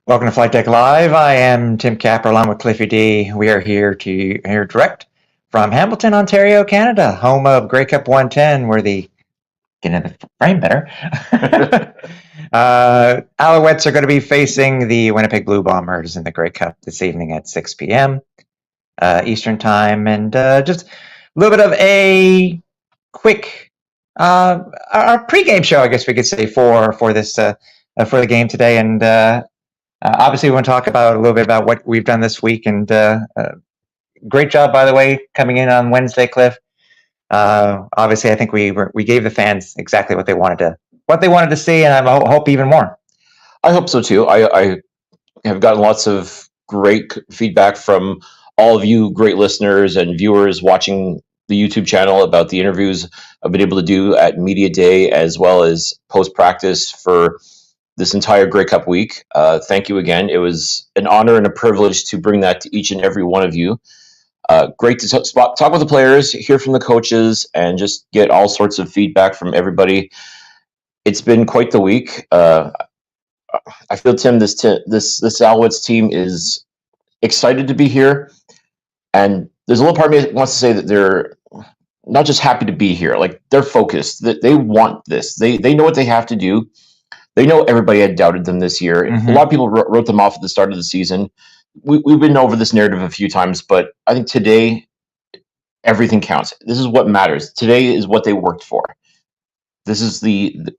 Welcome to Flightdeck Live. I am Tim Capper along with Cliffy D. We are here direct from Hamilton, Ontario, Canada, home of Grey Cup 110, where get in the frame better. Alouettes are going to be facing the Winnipeg Blue Bombers in the Grey Cup this evening at 6 p.m. Eastern Time, and just a little bit of a quick our pregame show, I guess we could say, for this for the game today, and obviously, we want to talk about a little bit about what we've done this week. And great job, by the way, coming in on Wednesday, Cliff. Obviously, I think we gave the fans exactly what they wanted to see, and I hope even more. I hope so too. I have gotten lots of great feedback from all of you great listeners and viewers watching the YouTube channel about the interviews I've been able to do at Media Day as well as post practice for this entire Grey Cup week. Thank you again. It was an honor and a privilege to bring that to each and every one of you. Great to talk with the players, hear from the coaches, and just get all sorts of feedback from everybody. It's been quite the week. I feel, Tim, this Alouettes team is excited to be here, and there's a little part of me that wants to say that they're not just happy to be here, like they're focused. That they want this. They know what they have to do. They know everybody had doubted them this year. Mm-hmm. A lot of people wrote them off at the start of the season. We've been over this narrative a few times, but I think today everything counts. This is what matters. Today is what they worked for. This is the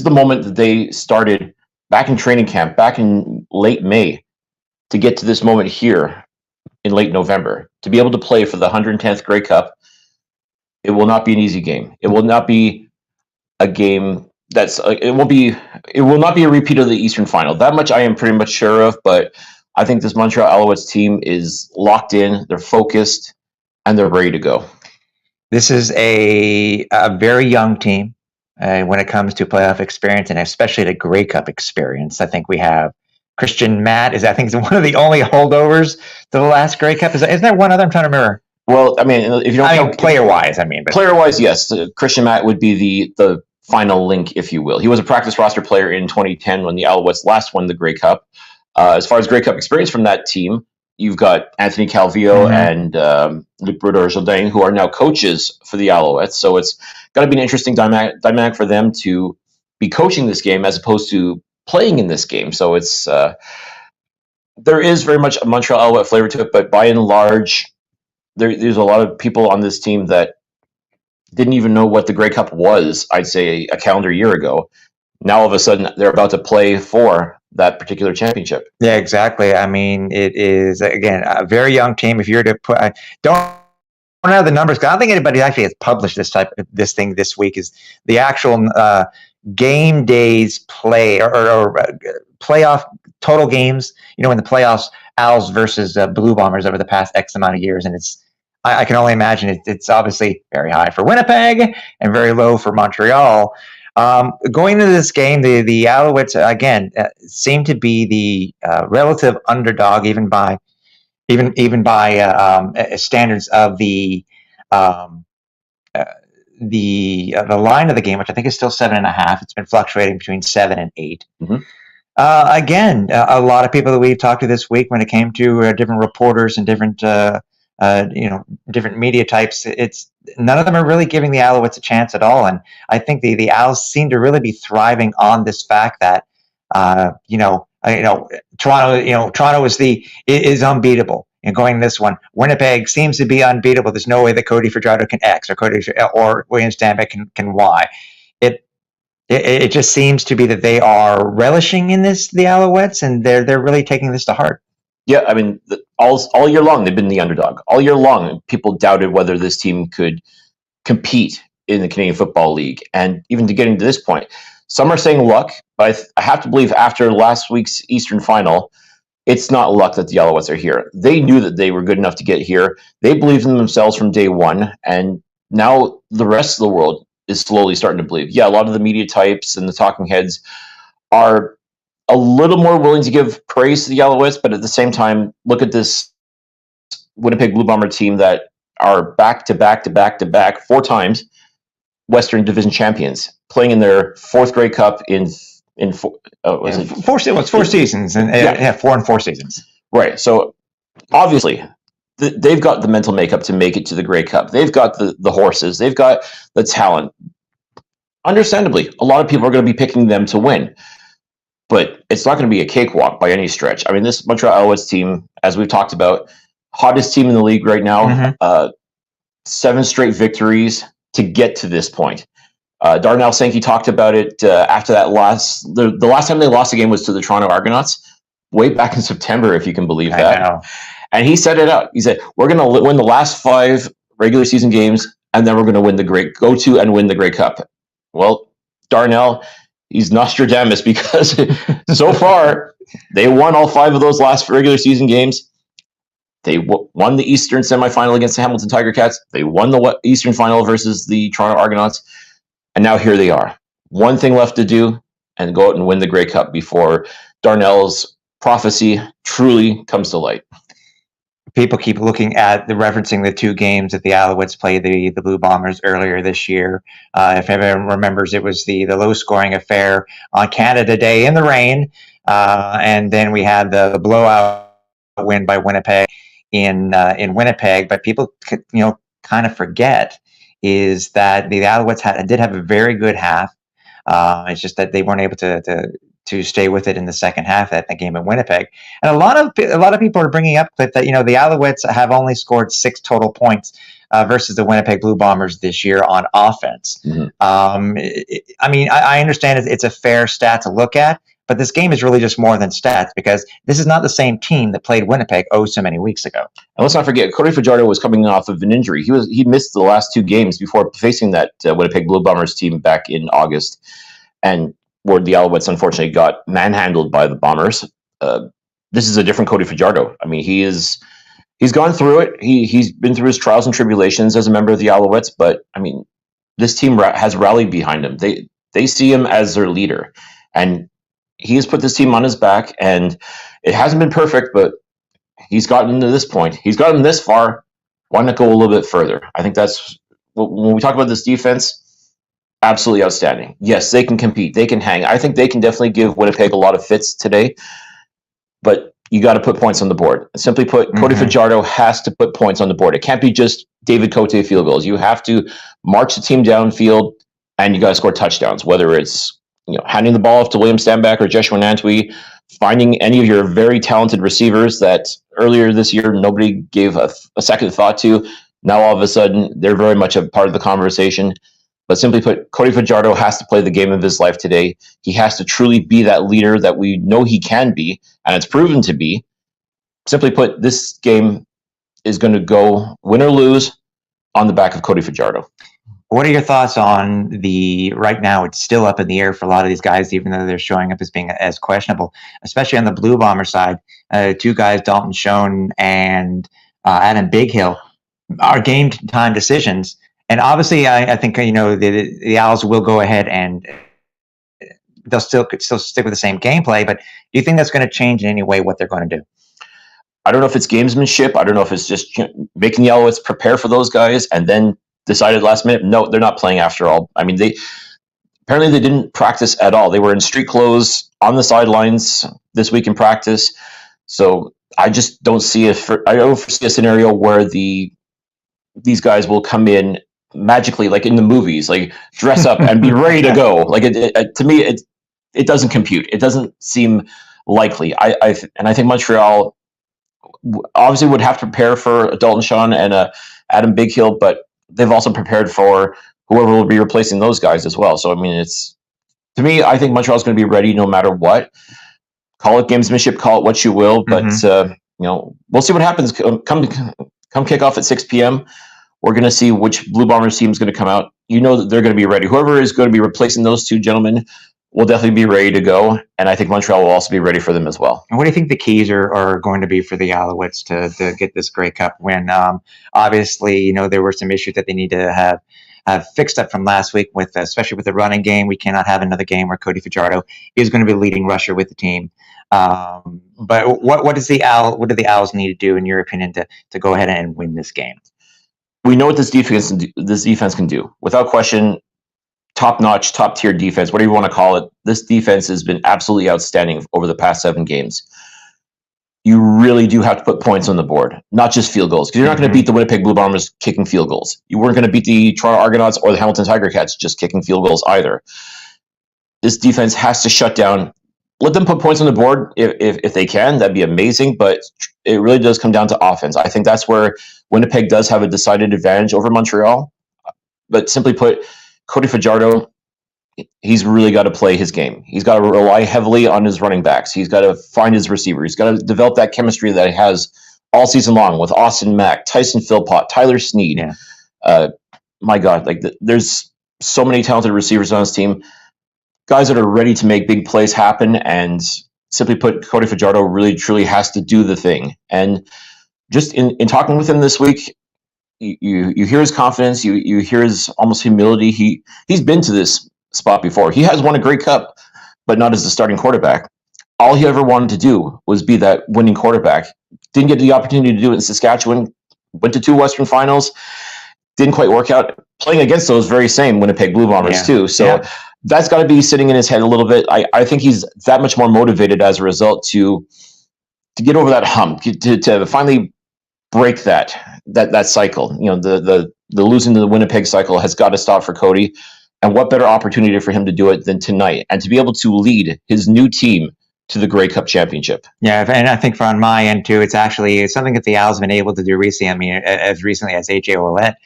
moment that they started back in training camp, back in late May, to get to this moment here in late November, to be able to play for the 110th Grey Cup. It will not be an easy game. It will not be a game it will not be a repeat of the Eastern Final. That much I am pretty much sure of, but I think this Montreal Alouettes team is locked in, they're focused, and they're ready to go. This is a very young team when it comes to playoff experience, and especially the Grey Cup experience. I think we have Christian Matt is one of the only holdovers to the last Grey Cup. Isn't there one other? I'm trying to remember. Well, I mean, if you don't count player-wise, player-wise, yes, Christian Matt would be the final link, if you will. He was a practice roster player in 2010 when the Alouettes last won the Grey Cup. As far as Grey Cup experience from that team, you've got Anthony Calvillo and Luc Brodeur-Jourdain, who are now coaches for the Alouettes. So it's got to be an interesting dynamic for them to be coaching this game as opposed to playing in this game. So it's there is very much a Montreal Alouette flavor to it, but by and large, there's a lot of people on this team that didn't even know what the Grey Cup was, I'd say, a calendar year ago. Now, all of a sudden, they're about to play for that particular championship. Yeah, exactly. I mean, it is, again, a very young team. If you were to put, don't have the numbers, because I don't think anybody actually has published this thing this week, is the actual game days play or playoff total games, in the playoffs, Owls versus Blue Bombers over the past X amount of years. And I can only imagine it's obviously very high for Winnipeg and very low for Montreal. Going into this game, the Alouettes again seem to be the relative underdog, even by standards of the line of the game, which I think is still 7.5. It's been fluctuating between 7 and 8. Mm-hmm. Again, a lot of people that we've talked to this week, when it came to different reporters and different different media types, it's none of them are really giving the Alouettes a chance at all. And I think the Owls seem to really be thriving on this fact that Toronto is unbeatable. And going this one, Winnipeg seems to be unbeatable. There's no way that Cody Fajardo can X or William Stanback can Y. It just seems to be that they are relishing in this, the Alouettes, and they're really taking this to heart. Yeah, I mean, all year long, they've been the underdog. All year long, people doubted whether this team could compete in the Canadian Football League. And even to getting to this point, some are saying luck, but I have to believe after last week's Eastern Final, it's not luck that the Alouettes are here. They knew that they were good enough to get here. They believed in themselves from day one, and now the rest of the world is slowly starting to believe. Yeah, a lot of the media types and the talking heads are a little more willing to give praise to the Alouettes, but at the same time, look at this Winnipeg Blue Bomber team that are back-to-back 4 times Western Division champions, playing in their 4th Grey Cup in in four, was it four seasons, and 4 and 4 seasons. Right. So obviously, they've got the mental makeup to make it to the Grey Cup. They've got the horses. They've got the talent. Understandably, a lot of people are going to be picking them to win, but it's not going to be a cakewalk by any stretch. I mean, this Montreal Alouettes team, as we've talked about, hottest team in the league right now. 7 straight victories to get to this point. Darnell Sankey talked about it after that the last time they lost a game was to the Toronto Argonauts, way back in September, if you can believe that. I know. And he set it out. He said, we're going to win the last 5 regular season games, and then we're going to win the Grey Cup. Well, Darnell, he's Nostradamus, because so far they won all 5 of those last regular season games. They won the Eastern semifinal against the Hamilton Tiger Cats. They won the Eastern final versus the Toronto Argonauts. And now here they are. One thing left to do, and go out and win the Grey Cup before Darnell's prophecy truly comes to light. People keep looking at referencing the 2 games that the Alouettes played the Blue Bombers earlier this year. If everyone remembers, it was the low-scoring affair on Canada Day in the rain, and then we had the blowout win by Winnipeg in Winnipeg. But people, kind of forget is that the Alouettes did have a very good half. It's just that they weren't able to stay with it in the second half of that game in Winnipeg. And a lot of people are bringing up that the Alouettes have only scored 6 total points versus the Winnipeg Blue Bombers this year on offense. Mm-hmm. I understand it's a fair stat to look at, but this game is really just more than stats, because this is not the same team that played Winnipeg so many weeks ago. And let's not forget, Cody Fajardo was coming off of an injury. He missed the last 2 games before facing that Winnipeg Blue Bombers team back in August, and where the Alouettes unfortunately got manhandled by the Bombers. This is a different Cody Fajardo. I mean, he's gone through it. He's been through his trials and tribulations as a member of the Alouettes, but I mean, this team has rallied behind him. They see him as their leader, and he has put this team on his back, and it hasn't been perfect, but he's gotten to this point. He's gotten this far. Why not go a little bit further? I think that's when we talk about this defense. Absolutely outstanding. Yes, they can compete. They can hang. I think they can definitely give Winnipeg a lot of fits today, but you got to put points on the board. Simply put, Cody Fajardo has to put points on the board. It can't be just David Cote field goals. You have to march the team downfield, and you got to score touchdowns, whether it's handing the ball off to William Stanback or Joshua Nantwi, finding any of your very talented receivers that earlier this year nobody gave a second thought to. Now all of a sudden they're very much a part of the conversation. But simply put, Cody Fajardo has to play the game of his life today. He has to truly be that leader that we know he can be, and it's proven to be. Simply put, this game is going to go win or lose on the back of Cody Fajardo. What are your thoughts on right now it's still up in the air for a lot of these guys, even though they're showing up as being as questionable, especially on the Blue Bomber side. 2 guys, Dalton Schoen and Adam Bighill, are game time decisions. And obviously, I think the Owls will go ahead and they'll still stick with the same gameplay. But do you think that's going to change in any way what they're going to do? I don't know if it's gamesmanship. I don't know if it's just making the Alouettes prepare for those guys and then decided last minute, no, they're not playing after all. I mean, apparently they didn't practice at all. They were in street clothes on the sidelines this week in practice. So I just don't see I don't foresee a scenario where these guys will come in magically, like in the movies, like dress up and be ready to go. Like to me, it doesn't compute. It doesn't seem likely. I think Montreal obviously would have to prepare for Dalton Schoen and Adam Bighill, but they've also prepared for whoever will be replacing those guys as well. So I mean, to me, I think Montreal's going to be ready no matter what. Call it gamesmanship, call it what you will, but we'll see what happens. Come kick off at 6 p.m. We're going to see which Blue Bombers team is going to come out. That they're going to be ready. Whoever is going to be replacing those 2 gentlemen will definitely be ready to go, and I think Montreal will also be ready for them as well. And what do you think the keys are going to be for the Alouettes to get this Grey Cup win? Obviously, there were some issues that they need to have fixed up from last week, especially with the running game. We cannot have another game where Cody Fajardo is going to be leading rusher with the team. But what do the Owls need to do, in your opinion, to go ahead and win this game? We know what this defense can do. Without question, top-notch, top-tier defense, whatever you want to call it. This defense has been absolutely outstanding over the past 7 games. You really do have to put points on the board, not just field goals, because you're not going to beat the Winnipeg Blue Bombers kicking field goals. You weren't going to beat the Toronto Argonauts or the Hamilton Tiger Cats just kicking field goals either. This defense has to shut down. Let them put points on the board if they can. That'd be amazing, but it really does come down to offense. I think that's where Winnipeg does have a decided advantage over Montreal. But simply put, Cody Fajardo, he's really got to play his game. He's got to rely heavily on his running backs. He's got to find his receiver. He's got to develop that chemistry that he has all season long with Austin Mack, Tyson Philpott, Tyler Snead. Yeah. My God, there's so many talented receivers on this team. Guys that are ready to make big plays happen, and simply put, Cody Fajardo really truly has to do the thing. And just in talking with him this week, you hear his confidence, you hear his almost humility. He's been to this spot before. He has won a Grey Cup, but not as the starting quarterback. All he ever wanted to do was be that winning quarterback. Didn't get the opportunity to do it in Saskatchewan. Went to 2 Western Finals. Didn't quite work out. Playing against those very same Winnipeg Blue Bombers too. So that's got to be sitting in his head a little bit. I think he's that much more motivated as a result to get over that hump, to finally break that cycle. You know, the losing to the Winnipeg cycle has got to stop for Cody. And what better opportunity for him to do it than tonight, and to be able to lead his new team to the Grey Cup championship. Yeah, and I think on my end too, it's something that the Owls have been able to do recently. I mean, as recently as AJ Ouellette,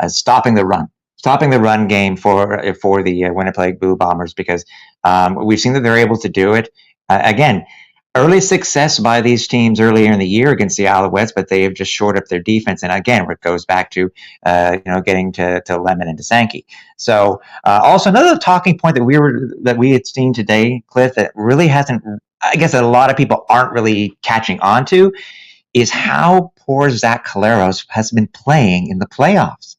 stopping the run game for the Winnipeg Blue Bombers, because we've seen that they're able to do it. Again, early success by these teams earlier in the year against the Alouettes, but they have just shored up their defense. And again, it goes back to getting to Lemon and to Sankey. So also another talking point that we had seen today, Cliff, that really hasn't, I guess, that a lot of people aren't really catching on to, is how poor Zach Collaros has been playing in the playoffs.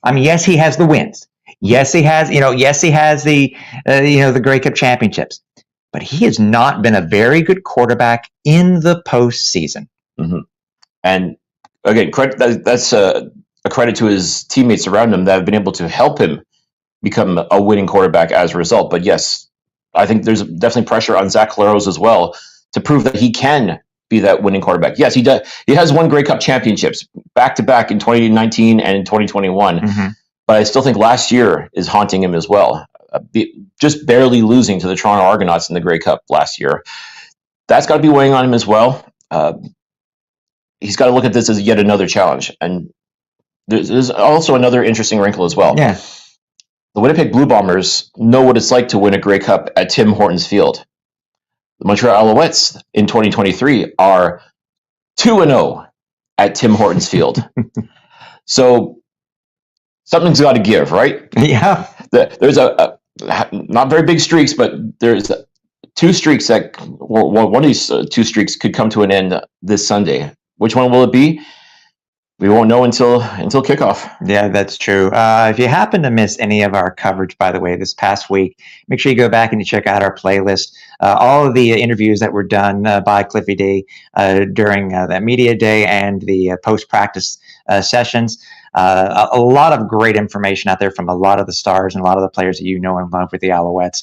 I mean, yes, he has the wins. Yes, he has. Yes, he has the Grey Cup championships. But he has not been a very good quarterback in the postseason. Mm-hmm. And again, that's a credit to his teammates around him that have been able to help him become a winning quarterback as a result. But yes, I think there's definitely pressure on Zach Collaros as well to prove that he can be that winning quarterback. Yes, he does. He has won Grey Cup championships back-to-back in 2019 and in 2021. Mm-hmm. But I still think last year is haunting him as well. Just barely losing to the Toronto Argonauts in the Grey Cup last year. That's got to be weighing on him as well. He's got to look at this as yet another challenge. And there's also another interesting wrinkle as well. Yeah. The Winnipeg Blue Bombers know what it's like to win a Grey Cup at Tim Hortons Field. The Montreal Alouettes in 2023 are 2-0 at Tim Hortons Field. So something's got to give, right? Yeah. There's a not very big streaks, but there's 2 streaks that one of these 2 streaks could come to an end this Sunday. Which one will it be? We won't know until kickoff. Yeah, that's true. If you happen to miss any of our coverage, by the way, this past week, make sure you go back and you check out our playlist. All of the interviews that were done by Cliffy D during that media day and the post-practice sessions. A lot of great information out there from a lot of the stars and a lot of the players that and love with the Alouettes.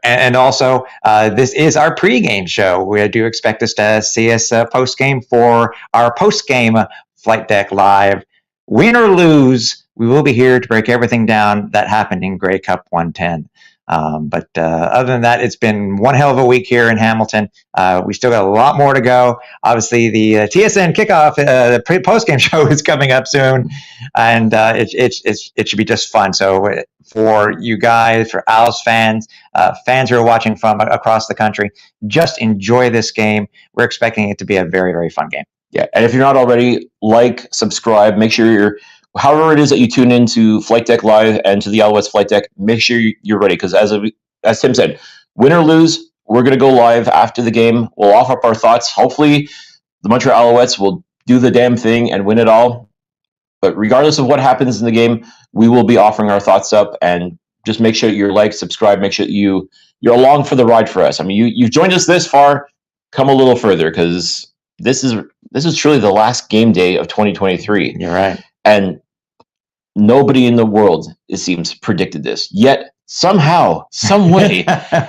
And also, this is our pregame show. We do expect us to see us post-game for our post-game Flight Deck Live. Win or lose, we will be here to break everything down that happened in Grey Cup 110. But other than that, it's been one hell of a week here in Hamilton. We still got a lot more to go. Obviously, the TSN kickoff, the post-game show is coming up soon, and it should be just fun. So for you guys, for Owls fans, fans who are watching from across the country, just enjoy this game. We're expecting it to be a very, very fun game. Yeah, and if you're not already, subscribe, make sure however it is that you tune into Flight Deck Live and to the Alouettes Flight Deck, make sure you're ready, because as Tim said, win or lose, we're going to go live after the game. We'll offer up our thoughts. Hopefully, the Montreal Alouettes will do the damn thing and win it all. But regardless of what happens in the game, we will be offering our thoughts up, and just make sure you're subscribe, make sure you're along for the ride for us. I mean, you've joined us this far, come a little further, because this is truly the last game day of 2023. You're right. And Nobody in the world, it seems, predicted this. Yet, somehow, some way,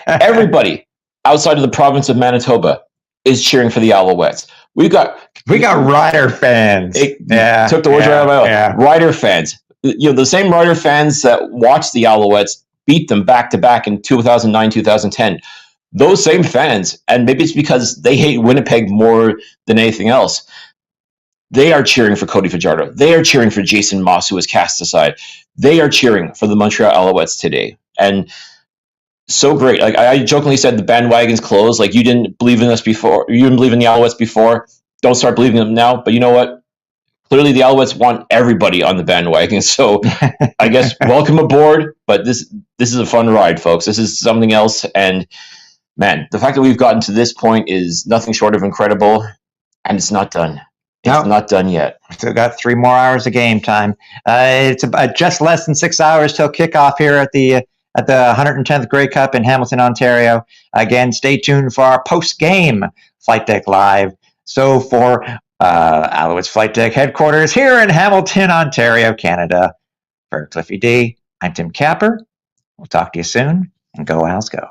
everybody outside of the province of Manitoba is cheering for the Alouettes. We got Rider fans. Took the words right out of my mouth. Rider fans. The same Rider fans that watched the Alouettes beat them back to back in 2009, 2010. Those same fans, and maybe it's because they hate Winnipeg more than anything else, they are cheering for Cody Fajardo. They are cheering for Jason Moss, who was cast aside. They are cheering for the Montreal Alouettes today. And so great. Like I jokingly said, the bandwagon's closed. Like, you didn't believe in us before. You didn't believe in the Alouettes before. Don't start believing them now. But you know what? Clearly, the Alouettes want everybody on the bandwagon. So I guess welcome aboard. But this is a fun ride, folks. This is something else. And man, the fact that we've gotten to this point is nothing short of incredible. And it's not done. It's not done yet. Still got 3 more hours of game time. It's just less than 6 hours till kickoff here at the 110th Grey Cup in Hamilton, Ontario. Again, stay tuned for our post-game Flight Deck Live. So for Alouettes Flight Deck headquarters here in Hamilton, Ontario, Canada, for Cliffy D, I'm Tim Capper. We'll talk to you soon, and go Owls go.